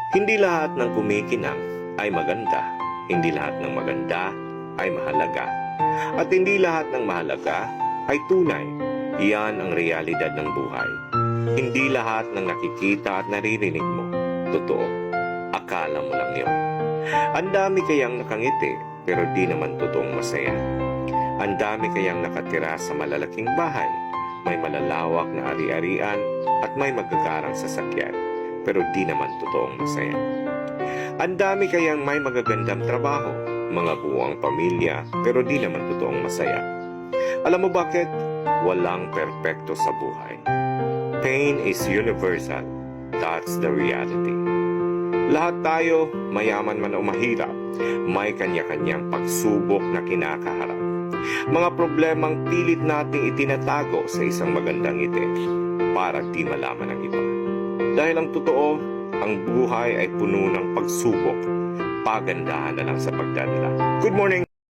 Hindi lahat ng kumikinang ay maganda. Hindi lahat ng maganda ay mahalaga. At hindi lahat ng mahalaga ay tunay. Iyan ang realidad ng buhay. Hindi lahat ng nakikita at naririnig mo, totoo. Akala mo lang yun. Ang dami kayang nakangiti, pero di naman totoong masaya. Ang dami kayang nakatira sa malalaking bahay, may malalawak na ari-arian at may magagarang sasakyan, pero di naman totoong masaya. Ang dami kayang may magagandang trabaho, mga buwang pamilya, pero di naman totoong masaya. Alam mo bakit? Walang perpekto sa buhay. Pain is universal. That's the reality. Lahat tayo, mayaman man o mahirap, may kanya-kanyang pagsubok na kinakaharap. Mga problemang pilit nating itinatago sa isang magandang ngiti para di malaman ng iba. Dahil ang totoo, ang buhay ay puno ng pagsubok. Pagandahan na lang sa pagdadala. Good morning!